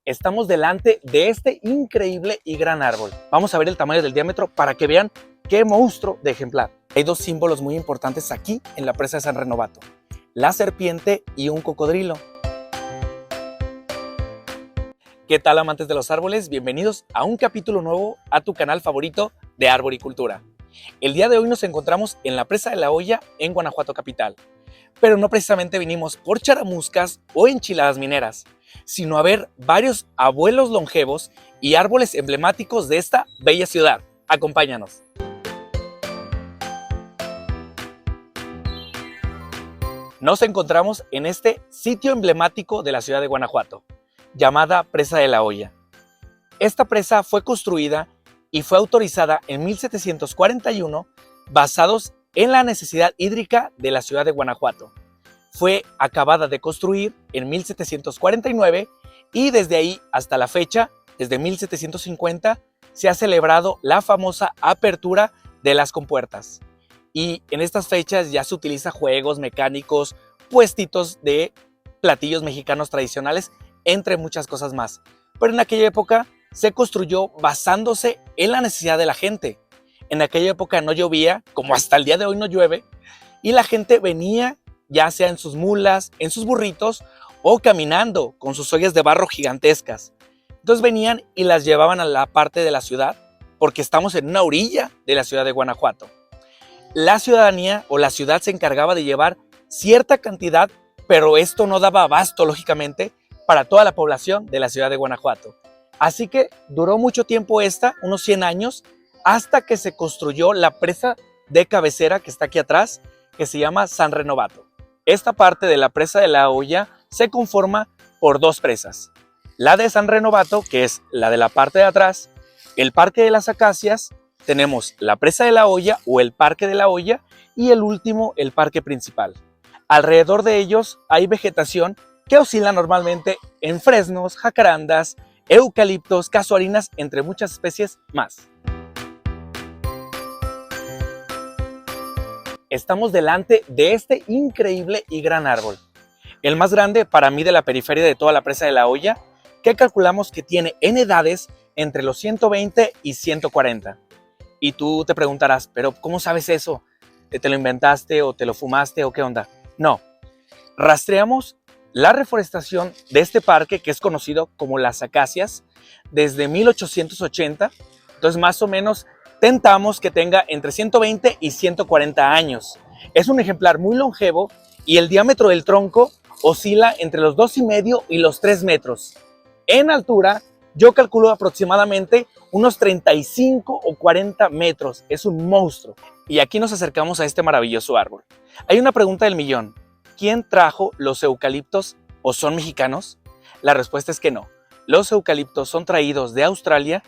Estamos delante de este increíble y gran árbol. Vamos a ver el tamaño del diámetro para que vean qué monstruo de ejemplar. Hay dos símbolos muy importantes aquí en la presa de San Renovato: la serpiente y un cocodrilo. ¿Qué tal, amantes de los árboles? Bienvenidos a un capítulo nuevo a tu canal favorito de Arboricultura. El día de hoy nos encontramos en la presa de La Hoya en Guanajuato capital. Pero no precisamente vinimos por charamuscas o enchiladas mineras, sino a ver varios abuelos longevos y árboles emblemáticos de esta bella ciudad. Acompáñanos. Nos encontramos en este sitio emblemático de la ciudad de Guanajuato, llamada Presa de La Hoya. Esta presa fue construida y fue autorizada en 1741 basados en la necesidad hídrica de la ciudad de Guanajuato. Fue acabada de construir en 1749 y desde ahí hasta la fecha, desde 1750, se ha celebrado la famosa apertura de las compuertas. Y en estas fechas ya se utiliza juegos mecánicos, puestitos de platillos mexicanos tradicionales, entre muchas cosas más. Pero en aquella época se construyó basándose en la necesidad de la gente. En aquella época no llovía, como hasta el día de hoy no llueve, y la gente venía ya sea en sus mulas, en sus burritos o caminando con sus ollas de barro gigantescas. Entonces venían y las llevaban a la parte de la ciudad, porque estamos en una orilla de la ciudad de Guanajuato. La ciudadanía o la ciudad se encargaba de llevar cierta cantidad, pero esto no daba abasto, lógicamente, para toda la población de la ciudad de Guanajuato. Así que duró mucho tiempo unos 100 años, hasta que se construyó la presa de cabecera que está aquí atrás, que se llama San Renovato. Esta parte de la presa de La Hoya se conforma por dos presas. La de San Renovato, que es la de la parte de atrás, el Parque de las Acacias, tenemos la presa de La Hoya o el Parque de La Hoya y el último, el parque principal. Alrededor de ellos hay vegetación que oscila normalmente en fresnos, jacarandas, eucaliptos, casuarinas, entre muchas especies más. Estamos delante de este increíble y gran árbol, el más grande para mí de la periferia de toda la presa de La Hoya, que calculamos que tiene en edades entre los 120 y 140. Y tú te preguntarás, pero ¿cómo sabes eso? ¿Te lo inventaste o te lo fumaste o qué onda? No, rastreamos la reforestación de este parque, que es conocido como Las Acacias, desde 1880, entonces más o menos tentamos que tenga entre 120 y 140 años. Es un ejemplar muy longevo y el diámetro del tronco oscila entre los 2,5 y los 3 metros. En altura, yo calculo aproximadamente unos 35 o 40 metros. Es un monstruo. Y aquí nos acercamos a este maravilloso árbol. Hay una pregunta del millón. ¿Quién trajo los eucaliptos o son mexicanos? La respuesta es que no. Los eucaliptos son traídos de Australia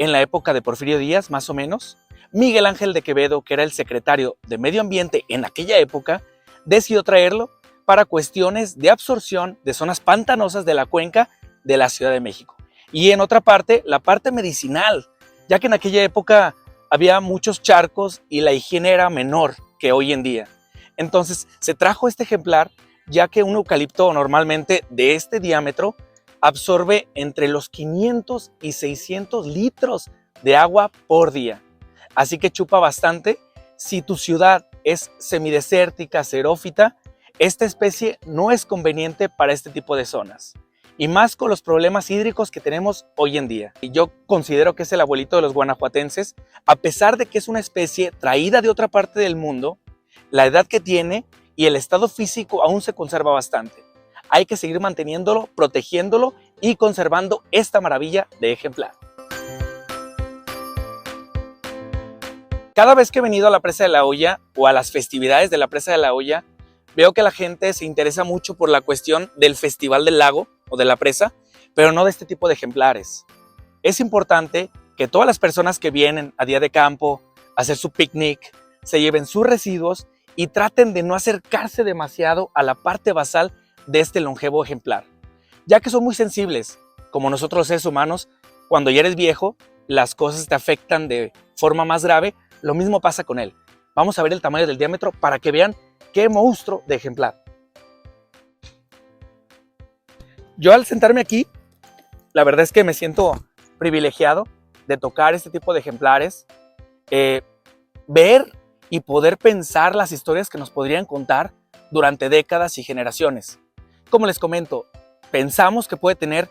en la época de Porfirio Díaz, más o menos. Miguel Ángel de Quevedo, que era el secretario de Medio Ambiente en aquella época, decidió traerlo para cuestiones de absorción de zonas pantanosas de la cuenca de la Ciudad de México. Y en otra parte, la parte medicinal, ya que en aquella época había muchos charcos y la higiene era menor que hoy en día. Entonces se trajo este ejemplar, ya que un eucalipto normalmente de este diámetro absorbe entre los 500 y 600 litros de agua por día. Así que chupa bastante. Si tu ciudad es semidesértica, xerófita, esta especie no es conveniente para este tipo de zonas. Y más con los problemas hídricos que tenemos hoy en día. Y yo considero que es el abuelito de los guanajuatenses, a pesar de que es una especie traída de otra parte del mundo, la edad que tiene y el estado físico aún se conserva bastante. Hay que seguir manteniéndolo, protegiéndolo y conservando esta maravilla de ejemplar. Cada vez que he venido a la presa de La Hoya o a las festividades de la presa de La Hoya, veo que la gente se interesa mucho por la cuestión del Festival del Lago o de la presa, pero no de este tipo de ejemplares. Es importante que todas las personas que vienen a día de campo a hacer su picnic se lleven sus residuos y traten de no acercarse demasiado a la parte basal de este longevo ejemplar, ya que son muy sensibles. Como nosotros los seres humanos, cuando ya eres viejo, las cosas te afectan de forma más grave. Lo mismo pasa con él. Vamos a ver el tamaño del diámetro para que vean qué monstruo de ejemplar. Yo al sentarme aquí La verdad es que me siento privilegiado de tocar este tipo de ejemplares, ver y poder pensar las historias que nos podrían contar durante décadas y generaciones. Como les comento, pensamos que puede tener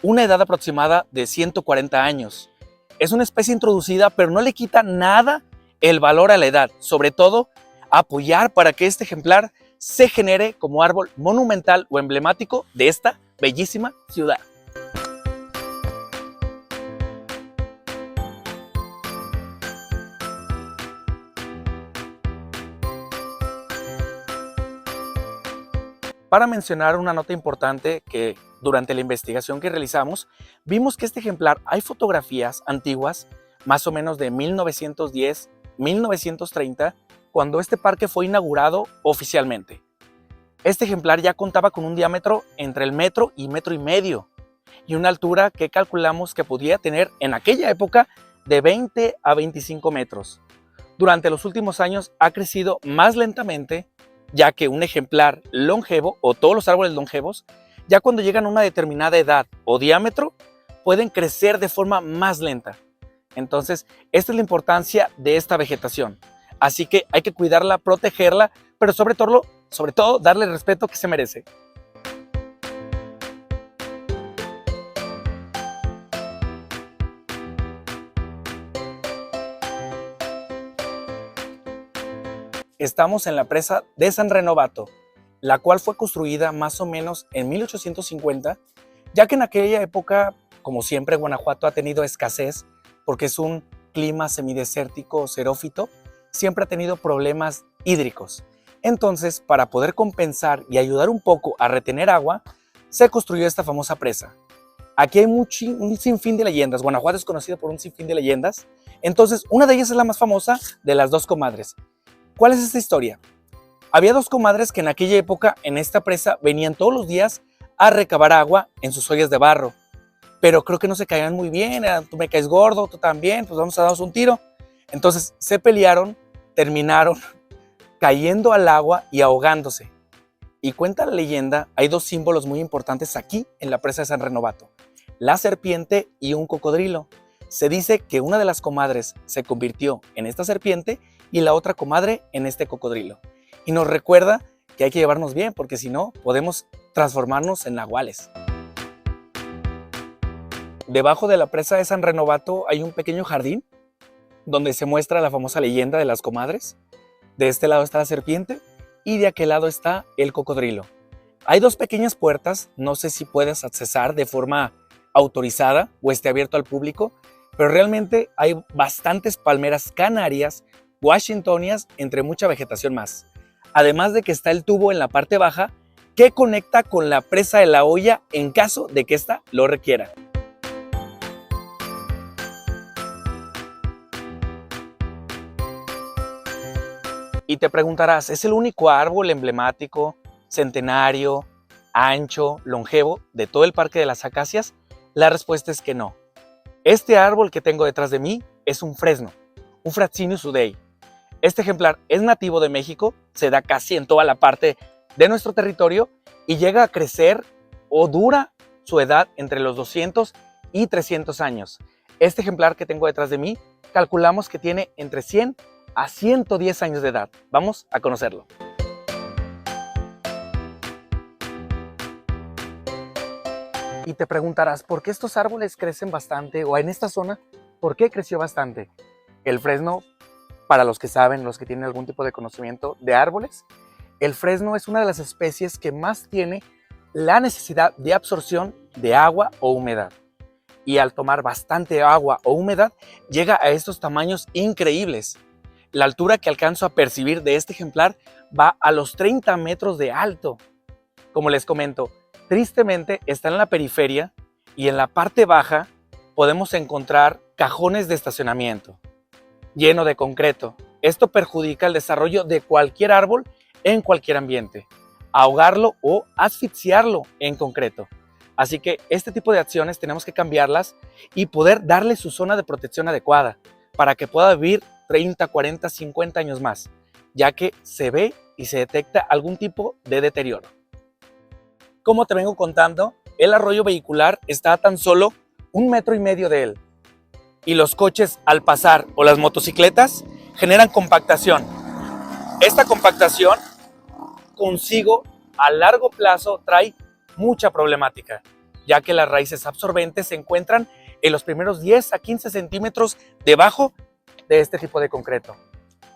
una edad aproximada de 140 años. Es una especie introducida, pero no le quita nada el valor a la edad, sobre todo apoyar para que este ejemplar se genere como árbol monumental o emblemático de esta bellísima ciudad. Para mencionar una nota importante que durante la investigación que realizamos, vimos que este ejemplar hay fotografías antiguas, más o menos de 1910, 1930, cuando este parque fue inaugurado oficialmente. Este ejemplar ya contaba con un diámetro entre el metro y medio y una altura que calculamos que podía tener en aquella época de 20 a 25 metros. Durante los últimos años ha crecido más lentamente, ya que un ejemplar longevo o todos los árboles longevos, ya cuando llegan a una determinada edad o diámetro, pueden crecer de forma más lenta. Entonces, esta es la importancia de esta vegetación. Así que hay que cuidarla, protegerla, pero sobre todo darle el respeto que se merece. Estamos en la presa de San Renovato, la cual fue construida más o menos en 1850, ya que en aquella época, como siempre, Guanajuato ha tenido escasez porque es un clima semidesértico xerófito, siempre ha tenido problemas hídricos. Entonces, para poder compensar y ayudar un poco a retener agua, se construyó esta famosa presa. Aquí hay un sinfín de leyendas. Guanajuato es conocido por un sinfín de leyendas. Entonces, una de ellas es la más famosa, de las dos comadres. ¿Cuál es esta historia? Había dos comadres que en aquella época en esta presa venían todos los días a recabar agua en sus ollas de barro, pero creo que no se caían muy bien. Tú me caes gordo, tú también, pues vamos a darnos un tiro. Entonces se pelearon, terminaron cayendo al agua y ahogándose. Y cuenta la leyenda, hay dos símbolos muy importantes aquí en la presa de San Renovato: la serpiente y un cocodrilo. Se dice que una de las comadres se convirtió en esta serpiente y la otra comadre en este cocodrilo. Y nos recuerda que hay que llevarnos bien, porque si no, podemos transformarnos en nahuales. Debajo de la presa de San Renovato hay un pequeño jardín donde se muestra la famosa leyenda de las comadres. De este lado está la serpiente y de aquel lado está el cocodrilo. Hay dos pequeñas puertas, no sé si puedes accesar de forma autorizada o esté abierto al público, pero realmente hay bastantes palmeras canarias, washingtonias, entre mucha vegetación más. Además de que está el tubo en la parte baja que conecta con la presa de la Hoya en caso de que ésta lo requiera. Y te preguntarás, ¿es el único árbol emblemático, centenario, ancho, longevo de todo el Parque de las Acacias? La respuesta es que no. Este árbol que tengo detrás de mí es un fresno, un Fraxinus udei. Este ejemplar es nativo de México, se da casi en toda la parte de nuestro territorio y llega a crecer o dura su edad entre los 200 y 300 años. Este ejemplar que tengo detrás de mí, calculamos que tiene entre 100 a 110 años de edad. Vamos a conocerlo. Y te preguntarás, ¿por qué estos árboles crecen bastante? O en esta zona, ¿por qué creció bastante? El fresno, para los que saben, los que tienen algún tipo de conocimiento de árboles, el fresno es una de las especies que más tiene la necesidad de absorción de agua o humedad. Y al tomar bastante agua o humedad, llega a estos tamaños increíbles. La altura que alcanzo a percibir de este ejemplar va a los 30 metros de alto. Como les comento, tristemente está en la periferia y en la parte baja podemos encontrar cajones de estacionamiento lleno de concreto. Esto perjudica el desarrollo de cualquier árbol en cualquier ambiente, ahogarlo o asfixiarlo en concreto. Así que este tipo de acciones tenemos que cambiarlas y poder darle su zona de protección adecuada para que pueda vivir 30, 40, 50 años más, ya que se ve y se detecta algún tipo de deterioro. Como te vengo contando, el arroyo vehicular está a tan solo 1,5 metros de él. Y los coches al pasar o las motocicletas generan compactación. Esta compactación consigo a largo plazo trae mucha problemática, ya que las raíces absorbentes se encuentran en los primeros 10 a 15 centímetros debajo de este tipo de concreto.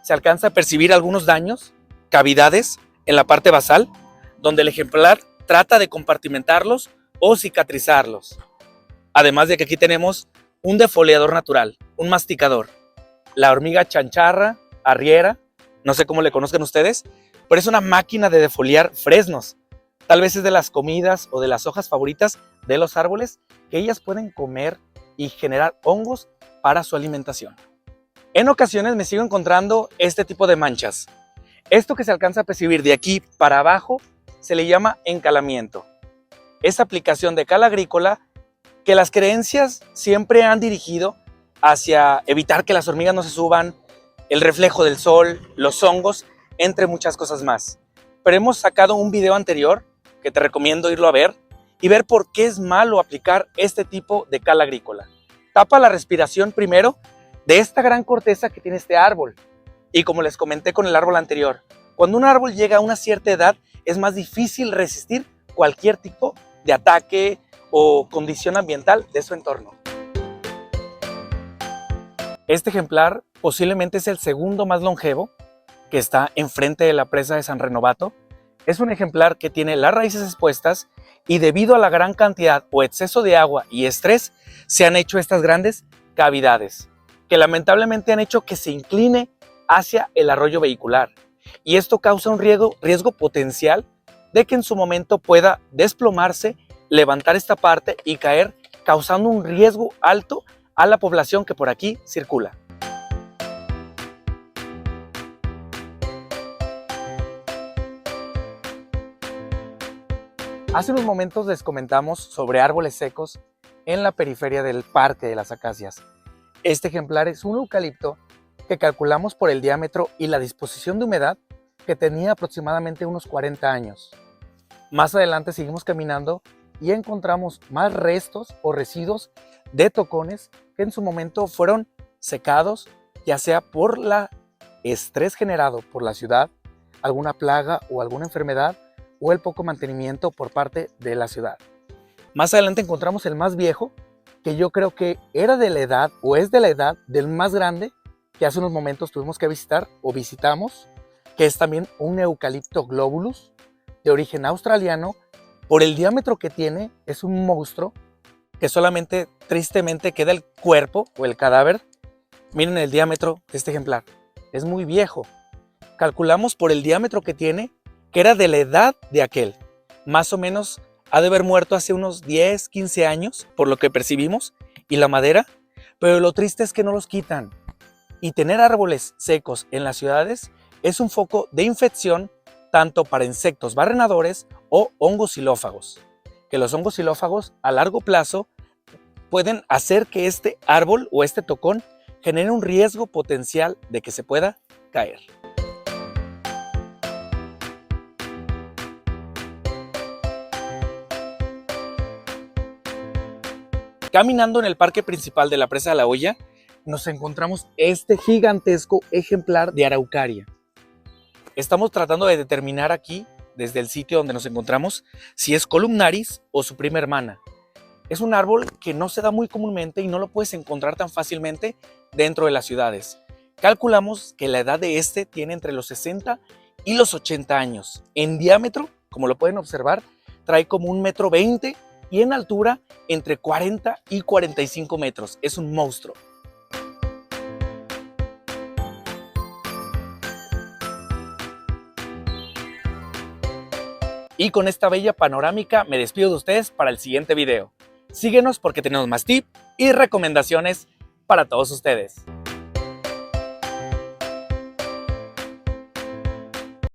Se alcanza a percibir algunos daños, cavidades en la parte basal, donde el ejemplar trata de compartimentarlos o cicatrizarlos. Además de que aquí tenemos un defoliador natural, un masticador. La hormiga chancharra, arriera, no sé cómo le conozcan ustedes, pero es una máquina de defoliar fresnos. Tal vez es de las comidas o de las hojas favoritas de los árboles que ellas pueden comer y generar hongos para su alimentación. En ocasiones me sigo encontrando este tipo de manchas. Esto que se alcanza a percibir de aquí para abajo se le llama encalamiento. Es aplicación de cal agrícola que las creencias siempre han dirigido hacia evitar que las hormigas no se suban, el reflejo del sol, los hongos, entre muchas cosas más. Pero hemos sacado un video anterior que te recomiendo irlo a ver y ver por qué es malo aplicar este tipo de cal agrícola. Tapa la respiración primero de esta gran corteza que tiene este árbol. Y como les comenté con el árbol anterior, cuando un árbol llega a una cierta edad es más difícil resistir cualquier tipo de ataque o condición ambiental de su entorno. Este ejemplar posiblemente es el segundo más longevo que está enfrente de la presa de San Renovato. Es un ejemplar que tiene las raíces expuestas y debido a la gran cantidad o exceso de agua y estrés se han hecho estas grandes cavidades que lamentablemente han hecho que se incline hacia el arroyo vehicular y esto causa un riesgo potencial de que en su momento pueda desplomarse, levantar esta parte y caer, causando un riesgo alto a la población que por aquí circula. Hace unos momentos les comentamos sobre árboles secos en la periferia del Parque de las Acacias. Este ejemplar es un eucalipto que calculamos por el diámetro y la disposición de humedad que tenía aproximadamente unos 40 años. Más adelante seguimos caminando y encontramos más restos o residuos de tocones que en su momento fueron secados, ya sea por el estrés generado por la ciudad, alguna plaga o alguna enfermedad, o el poco mantenimiento por parte de la ciudad. Más adelante encontramos el más viejo, que yo creo que era de la edad o es de la edad del más grande que hace unos momentos tuvimos que visitar o visitamos, que es también un Eucalyptus globulus de origen australiano. Por el diámetro que tiene es un monstruo que solamente tristemente queda el cuerpo o el cadáver. Miren el diámetro de este ejemplar, es muy viejo. Calculamos por el diámetro que tiene que era de la edad de aquel. Más o menos ha de haber muerto hace unos 10, 15 años, por lo que percibimos, y la madera, pero lo triste es que no los quitan. Y tener árboles secos en las ciudades es un foco de infección tanto para insectos barrenadores o hongos xilófagos, que los hongos xilófagos a largo plazo pueden hacer que este árbol o este tocón genere un riesgo potencial de que se pueda caer. Caminando en el parque principal de la Presa de la Hoya, nos encontramos este gigantesco ejemplar de araucaria. Estamos tratando de determinar aquí, desde el sitio donde nos encontramos, si es columnaris o su prima hermana. Es un árbol que no se da muy comúnmente y no lo puedes encontrar tan fácilmente dentro de las ciudades. Calculamos que la edad de este tiene entre los 60 y los 80 años. En diámetro, como lo pueden observar, trae como 1,20 m y en altura entre 40 y 45 metros. Es un monstruo. Y con esta bella panorámica me despido de ustedes para el siguiente video. Síguenos porque tenemos más tips y recomendaciones para todos ustedes.